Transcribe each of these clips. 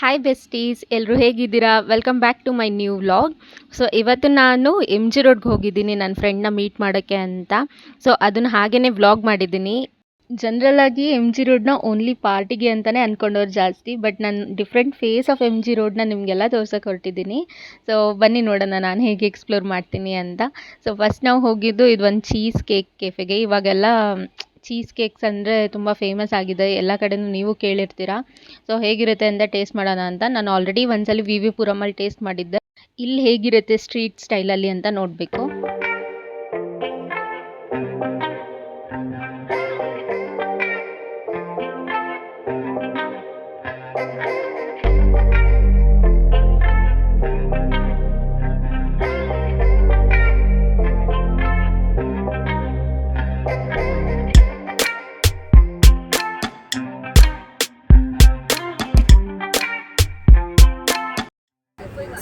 Hi besties, ಎಲ್ಲರೂ ಹೇಗಿದ್ದೀರಾ? Welcome back to my new vlog. So ಇವತ್ತು ನಾನು ಎಮ್ ಜಿ ರೋಡ್ಗೆ ಹೋಗಿದ್ದೀನಿ ನನ್ನ ಫ್ರೆಂಡ್ನ ಮೀಟ್ ಮಾಡೋಕ್ಕೆ ಅಂತ. ಸೊ ಅದನ್ನು ಹಾಗೇ ವ್ಲಾಗ್ ಮಾಡಿದ್ದೀನಿ. ಜನರಲಾಗಿ ಎಮ್ ಜಿ ರೋಡ್ನ ಓನ್ಲಿ ಪಾರ್ಟಿಗೆ ಅಂತಲೇ ಅಂದ್ಕೊಂಡವ್ರು ಜಾಸ್ತಿ, ಬಟ್ ನಾನು different face of M G ರೋಡ್ನ ನಿಮಗೆಲ್ಲ ತೋರ್ಸೋಕೆ ಹೊರಟಿದ್ದೀನಿ. ಸೊ ಬನ್ನಿ ನೋಡೋಣ ನಾನು ಹೇಗೆ ಎಕ್ಸ್ಪ್ಲೋರ್ ಮಾಡ್ತೀನಿ ಅಂತ. ಸೊ ಫಸ್ಟ್ ನಾವು ಹೋಗಿದ್ದು ಇದೊಂದು ಚೀಸ್ ಕೇಕ್ ಕೆಫೆಗೆ. ಇವಾಗೆಲ್ಲ ಚೀಸ್ ಕೇಕ್ಸ್ ಅಂದರೆ ತುಂಬ ಫೇಮಸ್ ಆಗಿದೆ, ಎಲ್ಲ ಕಡೆನೂ ನೀವು ಕೇಳಿರ್ತೀರ. ಸೊ ಹೇಗಿರುತ್ತೆ ಅಂತ ಟೇಸ್ಟ್ ಮಾಡೋಣ ಅಂತ. ನಾನು ಆಲ್ರೆಡಿ ಒಂದ್ಸಲ ವಿ ವಿ ಪುರಮಲ್ಲಿ ಟೇಸ್ಟ್ ಮಾಡಿದ್ದೆ. ಇಲ್ಲಿ ಹೇಗಿರುತ್ತೆ ಸ್ಟ್ರೀಟ್ ಸ್ಟೈಲಲ್ಲಿ ಅಂತ ನೋಡಬೇಕು.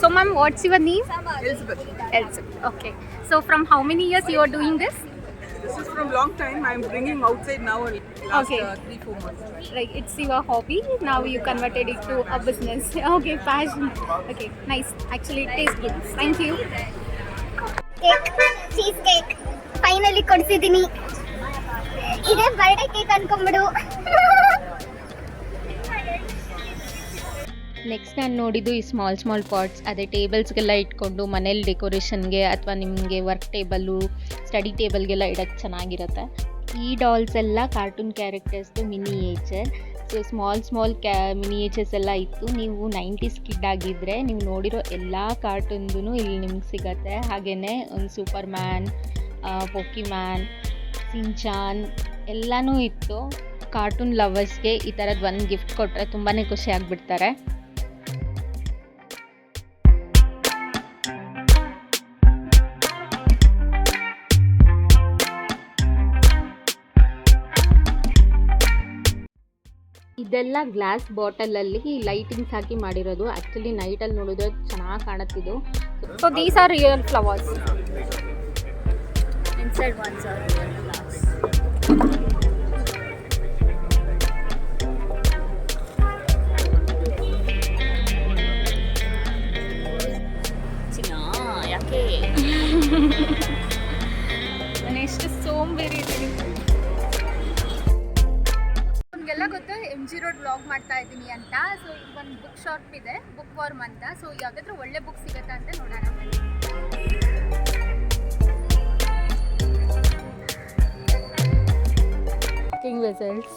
So ma'am, what's your name? Elizabeth. Elizabeth. Okay. So from how many years you are doing this? This is from long time. I'm bringing outside now in last Okay. 3-4 months. Like it's your hobby. Now you converted it to a business. Okay, passion. Okay, nice. Actually, it tastes good. Thank you. Cake cheese cake finally ಕೊಡಿಸಿದ್ದೀನಿ. ಇದೇ birthday cake ಅನ್ಕೊಂಬಿಡು. Next ನಾನು ನೋಡಿದ್ದು ಈ small pats, ಅದೇ ಟೇಬಲ್ಸ್ಗೆಲ್ಲ ಇಟ್ಕೊಂಡು ಮನೇಲಿ ಡೆಕೋರೇಷನ್ಗೆ ಅಥವಾ ನಿಮಗೆ ವರ್ಕ್ ಟೇಬಲ್ಲು, ಸ್ಟಡಿ ಟೇಬಲ್ಗೆಲ್ಲ ಇಡೋಕ್ಕೆ ಚೆನ್ನಾಗಿರುತ್ತೆ. ಈ ಡಾಲ್ಸ್ ಎಲ್ಲ ಕಾರ್ಟೂನ್ ಕ್ಯಾರೆಕ್ಟರ್ಸ್ದು ಮಿನಿಯೇಚರ್. ಸೊ ಸ್ಮಾಲ್ ಮಿನಿಯೇಚರ್ಸ್ ಎಲ್ಲ ಇತ್ತು. ನೀವು 90s ಕಿಡ್ ಆಗಿದ್ದರೆ ನೀವು ನೋಡಿರೋ ಎಲ್ಲ ಕಾರ್ಟೂನ್ದು ಇಲ್ಲಿ ನಿಮ್ಗೆ ಸಿಗತ್ತೆ. ಹಾಗೆಯೇ ಒಂದು ಸೂಪರ್ ಮ್ಯಾನ್, ಪೋಕಿಮ್ಯಾನ್, ಸಿಂಚಾನ್ ಎಲ್ಲನೂ ಇತ್ತು. ಕಾರ್ಟೂನ್ ಲವರ್ಸ್ಗೆ ಈ ಥರದ್ದು ಒಂದು ಗಿಫ್ಟ್ ಕೊಟ್ಟರೆ ತುಂಬಾ ಖುಷಿ ಆಗಿಬಿಡ್ತಾರೆ. ಇದೆಲ್ಲ ಗ್ಲಾಸ್ ಬಾಟಲಲ್ಲಿ ಲೈಟಿಂಗ್ಸ್ ಹಾಕಿ ಮಾಡಿರೋದು. ಆ್ಯಕ್ಚುಲಿ ನೈಟಲ್ಲಿ ನೋಡಿದ್ರೆ ಚೆನ್ನಾಗಿ ಕಾಣುತ್ತಿದ್ದು. So these are real flowers. Inside ones are glass. ಯಾಕೆ? ನಾನು ಎಷ್ಟು ಸೋಂಬೇರಿ ಇದ್ದೀನಿ. ನಿಮಗೆಲ್ಲ ಗೊತ್ತು ಎಮ್ ಜಿ ರೋಡ್ ವ್ಲಾಗ್ ಮಾಡ್ತಾ ಇದ್ದೀನಿ ಅಂತ. ಸೊ ಈಗ ಒಂದು ಬುಕ್ ಶಾಪ್ ಇದೆ, ಬುಕ್ ವಾರ್ಮ್ ಅಂತ. ಸೊ ಯಾವುದಾದ್ರೂ ಒಳ್ಳೆ ಬುಕ್ ಸಿಗುತ್ತೆ ಅಂತ ನೋಡೋಣ. Cooking vessels,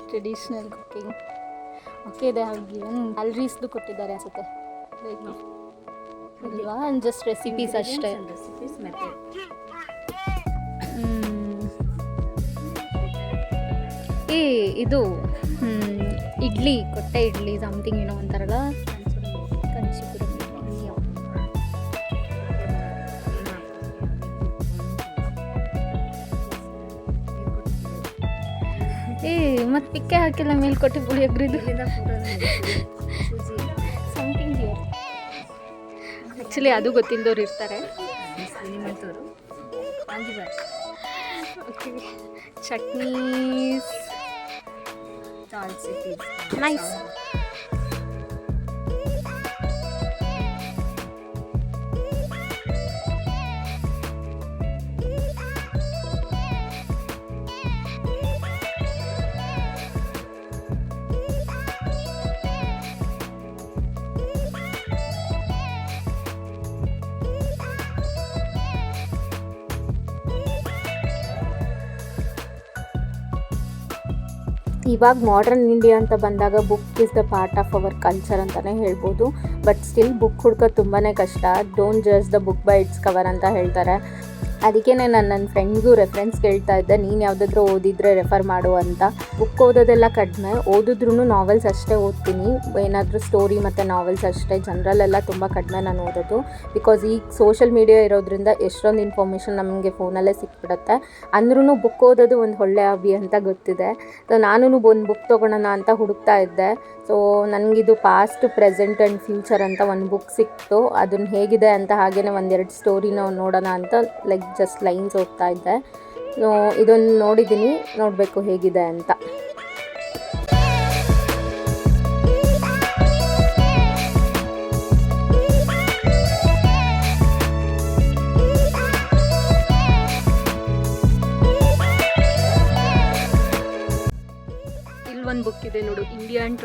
traditional cooking. Okay, they have given ಗ್ಯಾಲರೀಸ್ದು ಕೊಟ್ಟಿದ್ದಾರೆ ಅನ್ಸುತ್ತೆ ಇಲ್ವಾ? ಜಸ್ಟ್ ರೆಸಿಪೀಸ್ ಅಷ್ಟೇ. ಇದು ಇಡ್ಲಿ, ಕೊಟ್ಟೆ ಇಡ್ಲಿ ಸಮಥಿಂಗ್ ಏನೋ ಅಂತಾರಲ್ಲ, ಕಂಚಿಪುರಂ. ಮತ್ತು ಪಿಕ್ಕೆ ಹಾಕಿಲ್ಲ ಮೇಲ್ಕೊಟ್ಟೆ ಪುಳಿಯೋಗ್ರಿದು ಸಮಥಿಂಗ್ ಹಿಯರ್. ಆ್ಯಕ್ಚುಲಿ ಅದು ಗೊತ್ತಿಲ್ಲದವ್ರು ಇರ್ತಾರೆ. Okay, ಚಟ್ನೀಸ್, nice. ಇವಾಗ ಮಾಡ್ರನ್ ಇಂಡಿಯಾ ಅಂತ ಬಂದಾಗ book is the part of our culture ಅಂತಲೇ ಹೇಳ್ಬೋದು. ಬಟ್ ಸ್ಟಿಲ್ ಬುಕ್ ಹುಡ್ಕೋದು ತುಂಬಾ ಕಷ್ಟ. Don't judge the book by it's cover ಅಂತ ಹೇಳ್ತಾರೆ. ಅದಕ್ಕೆ ನಾನು ನನ್ನ ಫ್ರೆಂಡ್ಗೂ ರೆಫರೆನ್ಸ್ ಕೇಳ್ತಾ ಇದ್ದೆ, ನೀನು ಯಾವುದಾದ್ರೂ ಓದಿದರೆ ರೆಫರ್ ಮಾಡು ಅಂತ. ಬುಕ್ ಓದೋದೆಲ್ಲ ಕಡಿಮೆ, ಓದಿದ್ರೂ ನಾವೆಲ್ಸ್ ಅಷ್ಟೇ ಓದ್ತೀನಿ. ಏನಾದರೂ ಸ್ಟೋರಿ ಮತ್ತು ನಾವೆಲ್ಸ್ ಅಷ್ಟೇ. ಜನರಲ್ಲೆಲ್ಲ ತುಂಬ ಕಡಿಮೆ ನಾನು ಓದೋದು. ಬಿಕಾಸ್ ಈಗ ಸೋಷಲ್ ಮೀಡಿಯಾ ಇರೋದ್ರಿಂದ ಎಷ್ಟೊಂದು ಇನ್ಫಾರ್ಮೇಷನ್ ನಮಗೆ ಫೋನಲ್ಲೇ ಸಿಕ್ಬಿಡುತ್ತೆ. ಅಂದ್ರೂ ಬುಕ್ ಓದೋದು ಒಂದು ಒಳ್ಳೆ ಹಾಬಿ ಅಂತ ಗೊತ್ತಿದೆ. ಸೊ ನಾನು ಒಂದು ಬುಕ್ ತೊಗೊಳೋಣ ಅಂತ ಹುಡುಕ್ತಾ ಇದ್ದೆ. ಸೊ ನನಗಿದು ಪಾಸ್ಟ್, ಪ್ರೆಸೆಂಟ್ ಆ್ಯಂಡ್ ಫ್ಯೂಚರ್ ಅಂತ ಒಂದು ಬುಕ್ ಸಿಕ್ತು. ಅದನ್ನು ಹೇಗಿದೆ ಅಂತ ಹಾಗೆಯೇ ಒಂದೆರಡು ಸ್ಟೋರಿನ ನೋಡೋಣ ಅಂತ ಲೈಕ್ ಜಸ್ಟ್ ಲೈನ್ಸ್ ಓದ್ತಾ ಇದ್ದೆ. ಇದೊಂದು ನೋಡಿದ್ದೀನಿ, ನೋಡಬೇಕು ಹೇಗಿದೆ ಅಂತ.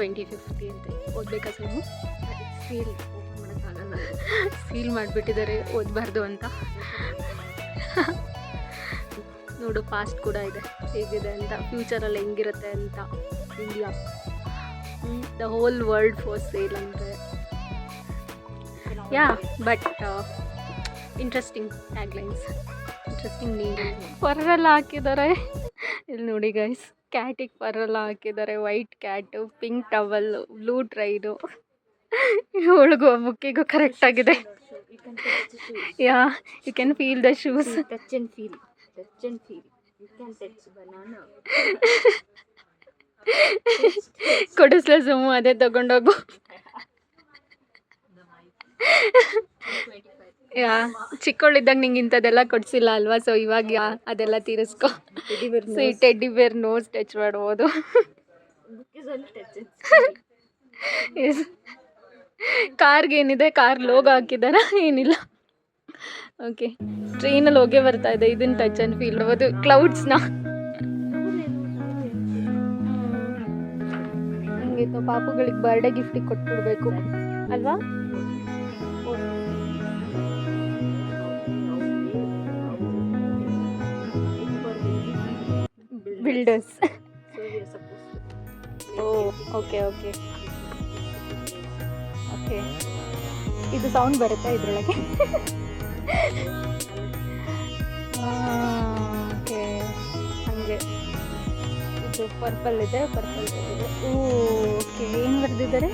2050 ಅಂತೆ. ಓದಬೇಕಾ ಸೋಮು? ಸೀಲ್ ಮಾಡೋಕ್ಕಾಗಲ್ಲ, ಸೀಲ್ ಮಾಡಿಬಿಟ್ಟಿದ್ದಾರೆ ಓದಬಾರ್ದು ಅಂತ. ನೋಡು ಪಾಸ್ಟ್ ಕೂಡ ಇದೆ ಹೇಗಿದೆ ಅಂತ, ಫ್ಯೂಚರಲ್ಲಿ ಹೆಂಗಿರುತ್ತೆ ಅಂತ. India the whole world for sale ಅಂದರೆ yeah, but interesting taglines, interesting name. ಫರ್ರೆಲ್ಲ ಹಾಕಿದ್ದಾರೆ ಇಲ್ಲಿ ನೋಡಿ ಗೈಸ್, ಕ್ಯಾಟಿಗೆ ಫರ್ರೆಲ್ಲ ಹಾಕಿದ್ದಾರೆ. White cat, pink towel, blue train. ಇವಳಿಗೂ ಬುಕ್ಕಿಗೂ ಕರೆಕ್ಟಾಗಿದೆ. Yeah, you can feel the shoes. Touch and feel. You can touch banana. ಕೊಡಿಸ್ಲ ಸುಮ್ಮು, ಅದೇ ತಗೊಂಡೋಗು. ಯಾ, ಚಿಕ್ಕವಳಿದ್ದಾಗ ನಿಂಗೆ ಇಂಥದ್ದೆಲ್ಲ ಕೊಡಿಸಿಲ್ಲ ಅಲ್ವಾ, ಸೊ ಇವಾಗ ಅದೆಲ್ಲ ತೀರಿಸ್ಕೊ. ಸೊ ಈ ಟೆಡ್ಡಿ ಬೇರ್ ನೋಸ್ ಟಚ್ ಮಾಡ್ಬೋದು. ಎಸ್, ಕಾರ್ಗೆ ಏನಿದೆ, ಕಾರ್ ಲೋಗೋ ಹಾಕಿದಾರ ಏನಿಲ್ಲ. ಓಕೆ, ಟ್ರೈನಲ್ಲಿ ಹೋಗೇ ಬರ್ತಾ ಇದೆ. ಇದನ್ನ ಟಚ್ ಆ್ಯಂಡ್ ಫೀಲ್ ಮಾಡ್ಬೋದು, ಕ್ಲೌಡ್ಸ್ನ. ಹಂಗೆ ಪಾಪುಗಳಿಗೆ ಬರ್ಡೇ ಗಿಫ್ಟಿಗೆ ಕೊಟ್ಬಿಡ್ಬೇಕು ಅಲ್ವಾ? ಬಿಲ್ಡರ್ಸ್. ಓ ಓಕೆ ಓಕೆ ಓಕೆ, ಇದು ಸೌಂಡ್ ಬರುತ್ತಾ ಇದ್ರೊಳಗೆ? ಓಕೆ, ಹಾಗೆ ಇದು ಪರ್ಪಲ್ ಇದೆ, ಪರ್ಪಲ್ ಇದೆ. ಓಕೆ, ಏನು ಬರೆದಿದ್ದಾರೆ?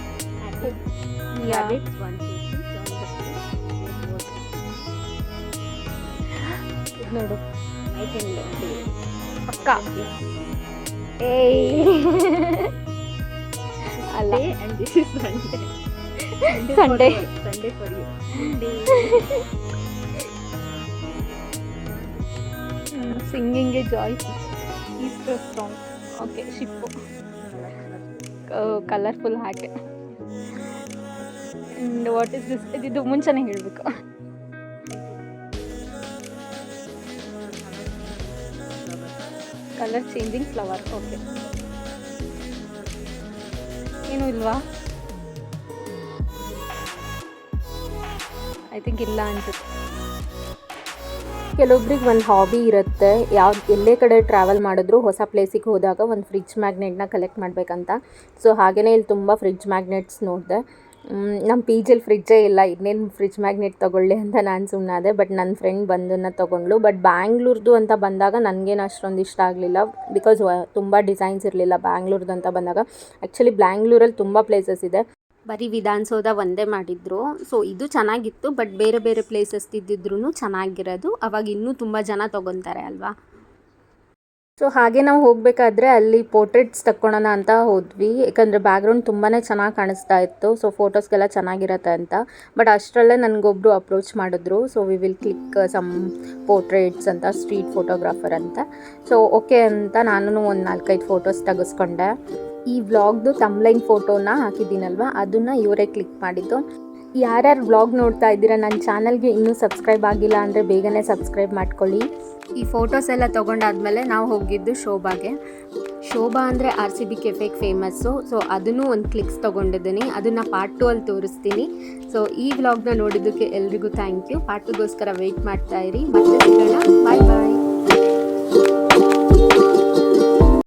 ಇದು ನೋಡು, ಪಕ್ಕ ಏಯ್ ಅಲ್ಲ, And this is Sunday. Sunday. Sunday for you. ಸಿಂಗಿಂಗ್ಗೆ joy Easter song. Okay, ship, colourful hat. And what is this? ಇದು ಮುಂಚೆನೇ ಹೇಳಬೇಕು. Colour changing flower. ಓಕೆ, ಏನೂ ಇಲ್ವಾ? ಐ ಥಿಂಕ್ ಇಲ್ಲ ಅನ್ಸುತ್ತೆ. ಕೆಲವೊಬ್ರಿಗೆ ಒಂದು ಹಾಬಿ ಇರುತ್ತೆ, ಎಲ್ಲೇ ಕಡೆ ಟ್ರಾವೆಲ್ ಮಾಡಿದ್ರು ಹೊಸ ಪ್ಲೇಸಿಗೆ ಹೋದಾಗ ಒಂದು ಫ್ರಿಡ್ಜ್ ಮ್ಯಾಗ್ನೆಟ್ನ ಕಲೆಕ್ಟ್ ಮಾಡಬೇಕಂತ. ಸೊ ಹಾಗೆಯೇ ಇಲ್ಲಿ ತುಂಬ ಫ್ರಿಡ್ಜ್ ಮ್ಯಾಗ್ನೆಟ್ಸ್ ನೋಡಿದೆ. ನಮ್ಮ ಪಿ ಜಿಲಿ ಫ್ರಿಡ್ಜೇ ಇಲ್ಲ, ಇನ್ನೇನು ಫ್ರಿಡ್ಜ್ ಮ್ಯಾಗ್ನೆಟ್ ತೊಗೊಳ್ಳಿ ಅಂತ ನಾನು ಸುಮ್ಮನಾದೆ. ಬಟ್ ನನ್ನ ಫ್ರೆಂಡ್ ಬಂದನ್ನು ತೊಗೊಂಡ್ಳು. ಬಟ್ ಬ್ಯಾಂಗ್ಳೂರ್ದು ಅಂತ ಬಂದಾಗ ನನಗೇನು ಅಷ್ಟೊಂದು ಇಷ್ಟ ಆಗಲಿಲ್ಲ, ಬಿಕಾಸ್ ತುಂಬ ಡಿಸೈನ್ಸ್ ಇರಲಿಲ್ಲ. ಬ್ಯಾಂಗ್ಳೂರ್ದು ಅಂತ ಬಂದಾಗ ಆ್ಯಕ್ಚುಲಿ ಬ್ಯಾಂಗ್ಳೂರಲ್ಲಿ ತುಂಬ ಪ್ಲೇಸಸ್ ಇದೆ, ಬರೀ ವಿಧಾನಸೌಧ ಒಂದೇ ಮಾಡಿದ್ರು. ಸೊ ಇದು ಚೆನ್ನಾಗಿತ್ತು, ಬಟ್ ಬೇರೆ ಬೇರೆ ಪ್ಲೇಸಸ್ ಇದ್ದಿದ್ರು ಚೆನ್ನಾಗಿರೋದು. ಅವಾಗ ಇನ್ನೂ ತುಂಬ ಜನ ತೊಗೊತಾರೆ ಅಲ್ವಾ. ಸೊ ಹಾಗೆ ನಾವು ಹೋಗಬೇಕಾದ್ರೆ ಅಲ್ಲಿ ಪೋರ್ಟ್ರೇಟ್ಸ್ ತಕ್ಕೊಳ್ಳೋಣ ಅಂತ ಹೋದ್ವಿ, ಯಾಕಂದರೆ ಬ್ಯಾಕ್ಗ್ರೌಂಡ್ ತುಂಬಾ ಚೆನ್ನಾಗಿ ಕಾಣಿಸ್ತಾ ಇತ್ತು. ಸೊ ಫೋಟೋಸ್ಗೆಲ್ಲ ಚೆನ್ನಾಗಿರತ್ತೆ ಅಂತ. ಬಟ್ ಅಷ್ಟರಲ್ಲೇ ನನಗೊಬ್ಬರು ಅಪ್ರೋಚ್ ಮಾಡಿದ್ರು. So we will click some portraits ಅಂತ, ಸ್ಟ್ರೀಟ್ ಫೋಟೋಗ್ರಾಫರ್ ಅಂತ. ಸೊ ಓಕೆ ಅಂತ ನಾನು ಒಂದು 4-5 ಫೋಟೋಸ್ ತೆಗೆಸ್ಕೊಂಡೆ. ಈ ವ್ಲಾಗ್ದು ತಮ್ಲೈನ್ ಫೋಟೋನ ಹಾಕಿದ್ದೀನಲ್ವ, ಅದನ್ನು ಇವರೇ ಕ್ಲಿಕ್ ಮಾಡಿದ್ದು. ಯಾರ್ಯಾರು ವ್ಲಾಗ್ ನೋಡ್ತಾ ಇದ್ದೀರಾ, ನನ್ನ ಚಾನಲ್ಗೆ ಇನ್ನೂ ಸಬ್ಸ್ಕ್ರೈಬ್ ಆಗಿಲ್ಲ ಅಂದರೆ ಬೇಗನೆ ಸಬ್ಸ್ಕ್ರೈಬ್ ಮಾಡ್ಕೊಳ್ಳಿ. ಈ ಫೋಟೋಸ್ ಎಲ್ಲ ತೊಗೊಂಡಾದ್ಮೇಲೆ ನಾವು ಹೋಗಿದ್ದು ಶೋಭಾಗೆ. ಶೋಭಾ ಅಂದರೆ RCB ಕೆಫೆಗೆ ಫೇಮಸ್ಸು. ಸೊ ಅದನ್ನು ಒಂದು ಕ್ಲಿಕ್ಸ್ ತೊಗೊಂಡಿದ್ದೀನಿ, ಅದನ್ನು ಪಾರ್ಟ್ 2 ಅಲ್ಲಿ ತೋರಿಸ್ತೀನಿ. ಸೊ ಈ ವ್ಲಾಗ್ನ ನೋಡಿದ್ದಕ್ಕೆ ಎಲ್ರಿಗೂ ಥ್ಯಾಂಕ್ ಯು. ಪಾರ್ಟ್ 2ಗೋಸ್ಕರ ವೆಯ್ಟ್ ಮಾಡ್ತಾ ಇರಿ. ಮತ್ತೆ ಸಿಗೋಣ, ಬಾಯ್ ಬಾಯ್.